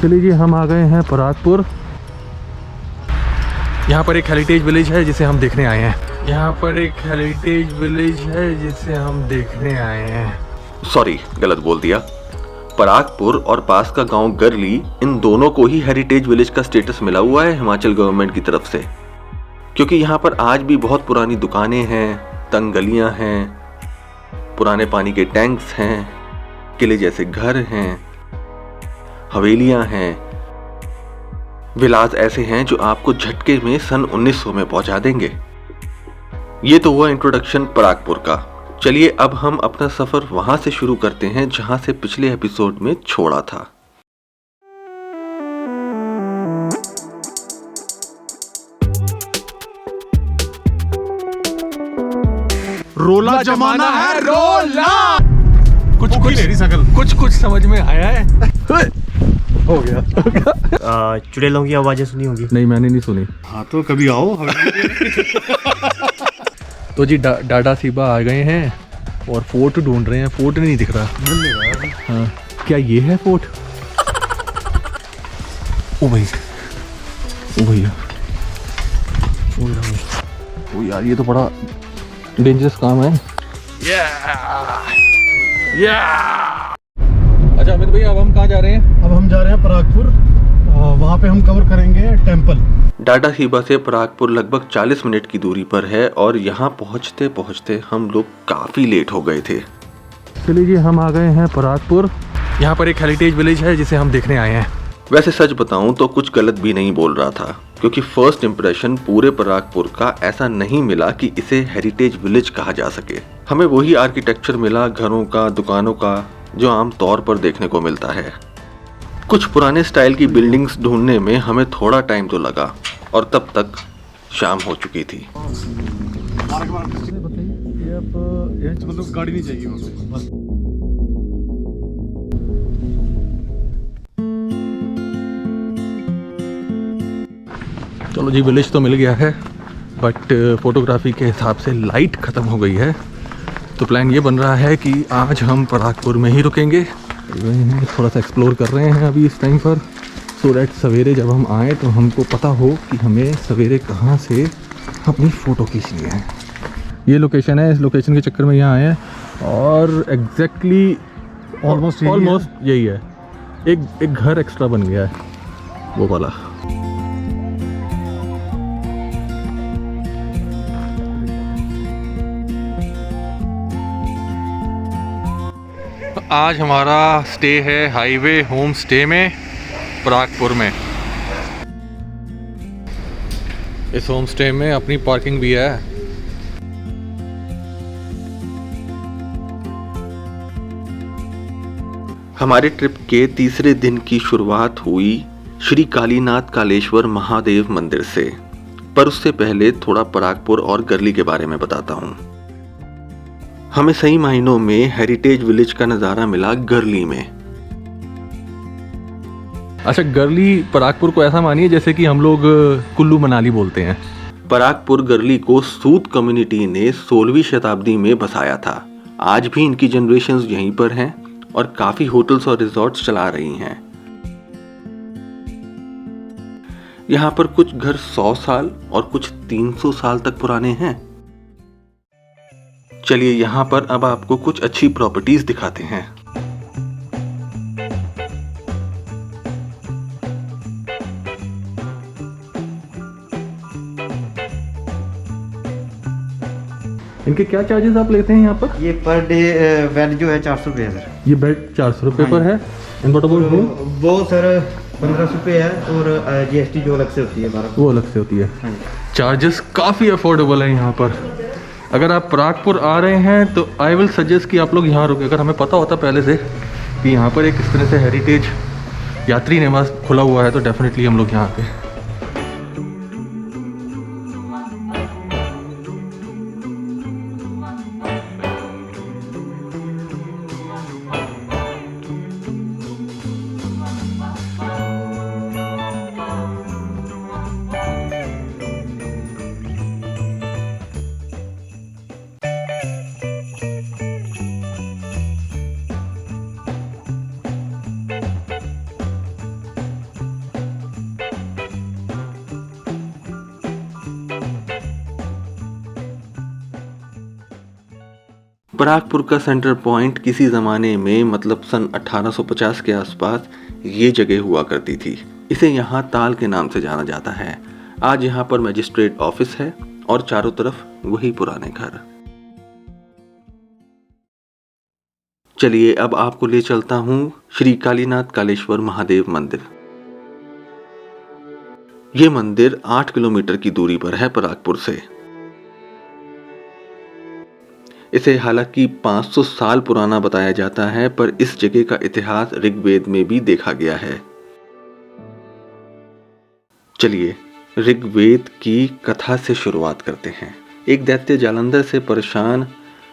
चलिए जी, हम आ गए हैं परागपुर। यहाँ पर एक हेरिटेज विलेज है जिसे हम देखने आए हैं। यहाँ पर एक हेरिटेज विलेज है जिसे हम देखने आए हैं। सॉरी, गलत बोल दिया। परागपुर और पास का गांव गरली, इन दोनों को ही हेरिटेज विलेज का स्टेटस मिला हुआ है हिमाचल गवर्नमेंट की तरफ से, क्योंकि यहाँ पर आज भी बहुत पुरानी दुकानें हैं, तंग गलियां हैं, पुराने पानी के टैंक्स हैं, किले जैसे घर हैं, हवेलियां हैं, विलास ऐसे हैं जो आपको झटके में सन 1900 में पहुंचा देंगे। ये तो हुआ इंट्रोडक्शन परागपुर का। चलिए अब हम अपना सफर वहां से शुरू करते हैं जहां से पिछले एपिसोड में छोड़ा था। रोला जमाना है, रोला। कुछ कुछ समझ में आया है। हो गया। चुड़ैलों की आवाजें सुनी होगी? नहीं, मैंने नहीं सुनी। हाँ तो कभी आओ। तो जी डाडा सीबा आ गए हैं और फोर्ट ढूंढ रहे हैं। फोर्ट नहीं दिख रहा। हाँ, क्या ये है फोर्ट? ओ भाई, ओ भैया, ओ यार, ये तो बड़ा डेंजरस काम है। अच्छा अमित भैया, अब हम कहाँ जा रहे हैं? अब हम जा रहे हैं परागपुर। वहाँ पे हम कवर करेंगे टेम्पल। डाडा सीबा से परागपुर लगभग 40 मिनट की दूरी पर है और यहाँ पहुँचते पहुँचते हम लोग काफी लेट हो गए थे। चलिए जी, हम आ गए हैं परागपुर। यहाँ पर एक हेरिटेज विलेज है जिसे हम देखने आए हैं। वैसे सच बताऊं तो कुछ गलत भी नहीं बोल रहा था, क्योंकि फर्स्ट इंप्रेशन पूरे परागपुर का ऐसा नहीं मिला कि इसे हेरिटेज विलेज कहा जा सके। हमें वही आर्किटेक्चर मिला घरों का, दुकानों का, जो आम तौर पर देखने को मिलता है। कुछ पुराने स्टाइल की बिल्डिंग्स ढूंढने में हमें थोड़ा टाइम तो लगा और तब तक शाम हो चुकी थी। गाड़ी नहीं चाहिए। चलो जी, विलेज तो मिल गया है, बट फोटोग्राफी के हिसाब से लाइट ख़त्म हो गई है। तो प्लान ये बन रहा है कि आज हम परागपुर में ही रुकेंगे। थोड़ा सा एक्सप्लोर कर रहे हैं अभी इस टाइम पर, सो दैट सवेरे जब हम आएँ तो हमको पता हो कि हमें सवेरे कहाँ से अपनी फ़ोटो खींचनी है। ये लोकेशन है, इस लोकेशन के चक्कर में यहाँ आए हैं और एग्जैक्टली ऑलमोस्ट यही है। एक घर एक्स्ट्रा बन गया है, वो वाला। आज हमारा स्टे है हाईवे होम स्टे में परागपुर में। इस होम स्टे में अपनी पार्किंग भी है। हमारे ट्रिप के तीसरे दिन की शुरुआत हुई श्री कालीनाथ कालेश्वर महादेव मंदिर से, पर उससे पहले थोड़ा परागपुर और गरली के बारे में बताता हूँ। हमें सही मायनों में हेरिटेज विलेज का नज़ारा मिला गरली में। अच्छा, गरली परागपुर को ऐसा मानिए जैसे कि हम लोग कुल्लू मनाली बोलते हैं। परागपुर गरली को सूद कम्युनिटी ने 16वीं शताब्दी में बसाया था। आज भी इनकी जनरेशंस यहीं पर हैं और काफ़ी होटल्स और रिजॉर्ट्स चला रही हैं। यहाँ पर कुछ घर 100 साल और कुछ 300 साल तक पुराने हैं। चलिए यहाँ पर अब आपको कुछ अच्छी प्रॉपर्टीज दिखाते हैं। इनके क्या चार्जेस आप लेते हैं यहाँ पर? ये पर डे बेड जो है 400 रुपये है सर। ये बेड 400 रुपये पर है। वो सर 1500 रुपये है और GST जो अलग से होती है 1200, वो अलग से होती है। चार्जेस काफ़ी अफोर्डेबल है यहाँ पर। अगर आप परागपुर आ रहे हैं तो आई विल सजेस्ट कि आप लोग यहाँ रुके। अगर हमें पता होता पहले से कि यहाँ पर एक इस तरह से हेरिटेज यात्री निवास खुला हुआ है तो डेफिनेटली हम लोग यहाँ आते। परागपुर का सेंटर पॉइंट किसी ज़माने में मतलब सन 1850 के आसपास ये जगह हुआ करती थी। इसे यहाँ ताल के नाम से जाना जाता है। आज यहाँ पर मजिस्ट्रेट ऑफिस है और चारों तरफ वही पुराने घर। चलिए अब आपको ले चलता हूँ श्री कालीनाथ कालेश्वर महादेव मंदिर। ये मंदिर 8 किलोमीटर की दूरी पर है परागपुर से। इसे हालांकि 500 साल पुराना बताया जाता है, पर इस जगह का इतिहास ऋग्वेद में भी देखा गया है। चलिए ऋग्वेद की कथा से शुरुआत करते हैं। एक दैत्य जालंधर से परेशान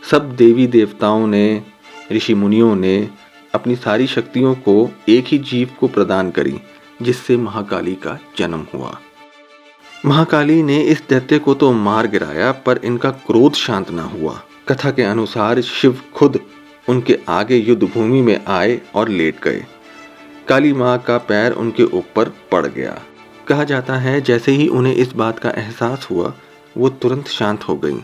सब देवी देवताओं ने, ऋषि मुनियों ने अपनी सारी शक्तियों को एक ही जीव को प्रदान करी, जिससे महाकाली का जन्म हुआ। महाकाली ने इस दैत्य को तो मार गिराया, पर इनका क्रोध शांत न हुआ। कथा के अनुसार शिव खुद उनके आगे युद्ध भूमि में आए और लेट गए। काली माँ का पैर उनके ऊपर पड़ गया। कहा जाता है जैसे ही उन्हें इस बात का एहसास हुआ, वो तुरंत शांत हो गईं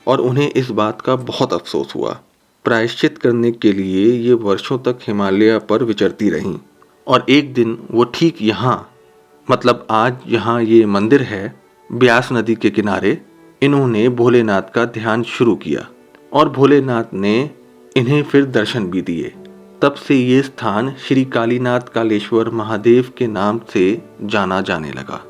और उन्हें इस बात का बहुत अफसोस हुआ। प्रायश्चित करने के लिए ये वर्षों तक हिमालय पर विचरती रहीं और एक दिन वो ठीक यहाँ, मतलब आज यहाँ ये मंदिर है, ब्यास नदी के किनारे, इन्होंने भोलेनाथ का ध्यान शुरू किया और भोलेनाथ ने इन्हें फिर दर्शन भी दिए। तब से ये स्थान श्री कालीनाथ कालेश्वर महादेव के नाम से जाना जाने लगा।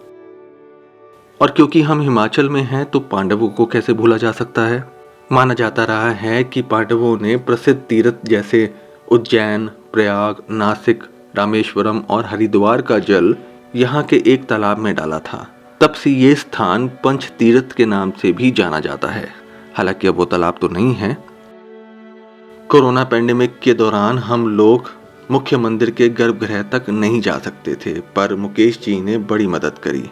और क्योंकि हम हिमाचल में हैं तो पांडवों को कैसे भूला जा सकता है। माना जाता रहा है कि पांडवों ने प्रसिद्ध तीर्थ जैसे उज्जैन, प्रयाग, नासिक, रामेश्वरम और हरिद्वार का जल यहाँ के एक तालाब में डाला था। तब से ये स्थान पंच तीर्थ के नाम से भी जाना जाता है। हालांकि अब वो तालाब तो नहीं है। कोरोना पैंडेमिक के दौरान हम लोग मुख्य मंदिर के गर्भगृह तक नहीं जा सकते थे, पर मुकेश जी ने बड़ी मदद करी।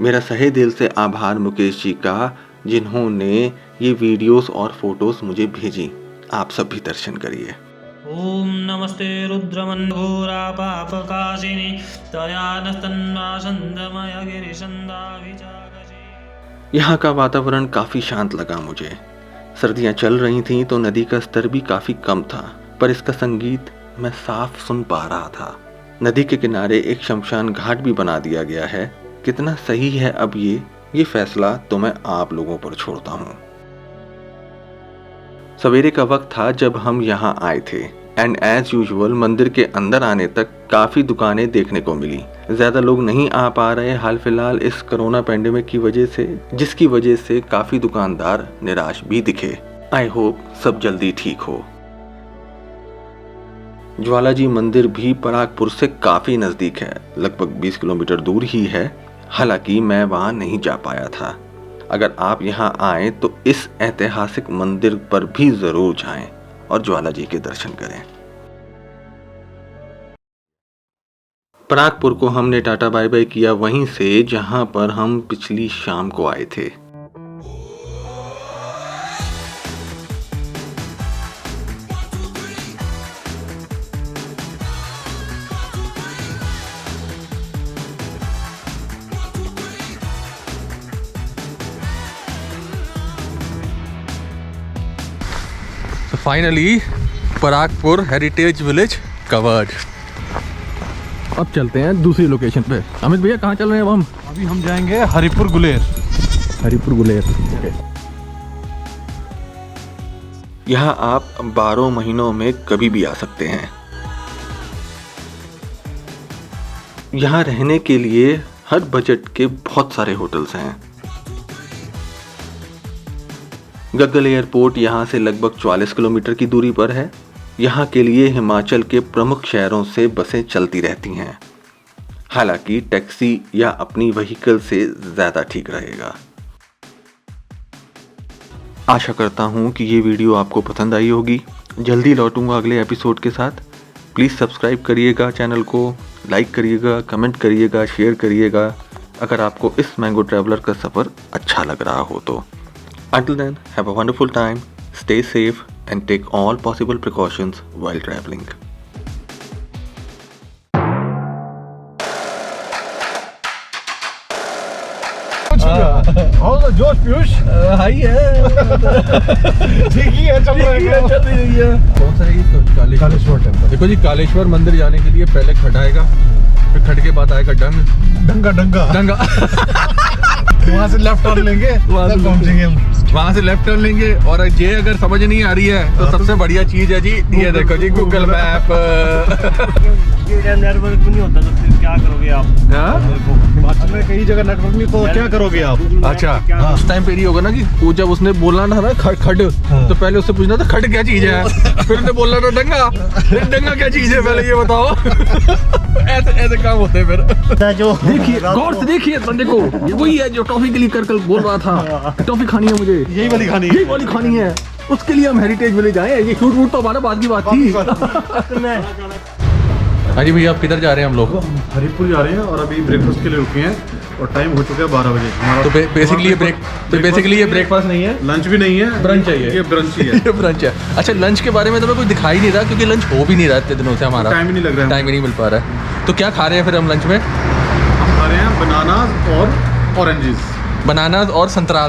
मेरा सहे दिल से आभार मुकेश जी का, जिन्होंने ये वीडियोस और फोटोज मुझे भेजी। आप सब भी दर्शन करिए। ओम नमस्ते रुद्रमन्घोरा पापकाशिनी तयानस्तन्नासंदमय गिरिशंदाभिजागसी। यहाँ का वातावरण काफ़ी शांत लगा मुझे। सर्दियाँ चल रही थीं तो नदी का स्तर भी काफ़ी कम था, पर इसका संगीत मैं साफ सुन पा रहा था। नदी के किनारे एक शमशान घाट भी बना दिया गया है। कितना सही है अब ये फैसला तो मैं आप लोगों पर छोड़ता हूँ। सवेरे का वक्त था जब हम यहाँ आए थे एंड एज यूजुअल मंदिर के अंदर आने तक काफ़ी दुकानें देखने को मिली। ज़्यादा लोग नहीं आ पा रहे हाल फिलहाल इस कोरोना पैंडेमिक की वजह से, जिसकी वजह से काफ़ी दुकानदार निराश भी दिखे। आई होप सब जल्दी ठीक हो। ज्वालाजी मंदिर भी परागपुर से काफ़ी नज़दीक है, लगभग 20 किलोमीटर दूर ही है। हालांकि मैं वहाँ नहीं जा पाया था। अगर आप यहाँ आएँ तो इस ऐतिहासिक मंदिर पर भी ज़रूर जाएं और ज्वालाजी के दर्शन करें। परागपुर को हमने टाटा बाय बाय किया वहीं से जहां पर हम पिछली शाम को आए थे। Finally Paragpur heritage village covered. अब चलते हैं दूसरी लोकेशन पे। अमित भैया कहाँ चल रहे हैं अब हम? अभी हम जाएंगे हरिपुर गुलेर। हरिपुर गुलेर। यहाँ आप 12 महीनों में कभी भी आ सकते हैं। यहाँ रहने के लिए हर बजट के बहुत सारे होटल्स हैं। गग्गल एयरपोर्ट यहाँ से लगभग 44 किलोमीटर की दूरी पर है। यहाँ के लिए हिमाचल के प्रमुख शहरों से बसें चलती रहती हैं। हालांकि टैक्सी या अपनी व्हीकल से ज़्यादा ठीक रहेगा। आशा करता हूँ कि ये वीडियो आपको पसंद आई होगी। जल्दी लौटूंगा अगले एपिसोड के साथ। प्लीज़ सब्सक्राइब करिएगा चैनल को, लाइक करिएगा, कमेंट करिएगा, शेयर करिएगा अगर आपको इस मैंगो ट्रैवलर का सफ़र अच्छा लग रहा हो तो। Until then, have a wonderful time, stay safe and take all possible precautions while traveling. और जोश पीयूष हाई है। ठीक ही है, चल रही है। कौन सा है ये? कालेश्वर टेम्पल। देखो जी, कालेश्वर मंदिर जाने के लिए पहले खड आएगा, फिर खड के बाद आएगा डंगा डंगा। वहाँ से लेफ्ट टर्न लेंगे, वहाँ से तब पहुँचेंगे हम। वहाँ से लेफ्ट टर्न लेंगे। और ये अगर समझ नहीं आ रही है तो सबसे बढ़िया चीज है जी, ये देखो जी गूगल मैप। नेटवर्क भी नहीं होता तो फिर क्या करोगे आप? हिमाचल में कई जगह नेटवर्क नहीं, तो क्या करोगे आप? अच्छा, उस टाइम पे ये होगा ना कि वो जब उसने बोलना था ना खड, तो पहले उससे पूछना था खड क्या चीज है, फिर उसने बोलना था डंगा क्या चीज है, पहले ये बताओ। ऐसे काम होते हैं फिर। जो देखिए गौर से देखिए, तो देखो ये वही है जो टॉफी के लिए कल बोल रहा था, टॉफी खानी है मुझे, यही वाली खानी यही वाली खानी है, उसके लिए हम हेरिटेज विलेज आए। ये शूट वूट तो हमारा बाद की बात थी। हाँ जी भैया, आप किधर जा रहे हैं हम लोग? हरिपुर जा रहे हैं और अभी ब्रेकफास्ट के लिए रुके हैं और टाइम हो चुका है 12 बजे हमारा। तो बेसिकली ये ब्रेकफास्ट नहीं है, लंच भी नहीं है, ब्रंच है ये ब्रंच ही है। ये ब्रंच है। अच्छा, लंच के बारे में तो मैं कुछ दिखाई नहीं रहा क्योंकि लंच हो भी नहीं रहा इतने दिनों से हमारा, टाइम ही नहीं लग रहा है, टाइम ही नहीं मिल पा रहा है। तो क्या खा रहे हैं फिर हम लंच में? हम खा रहे हैं बनाना और ऑरेंजेस। बनाना और संतरा।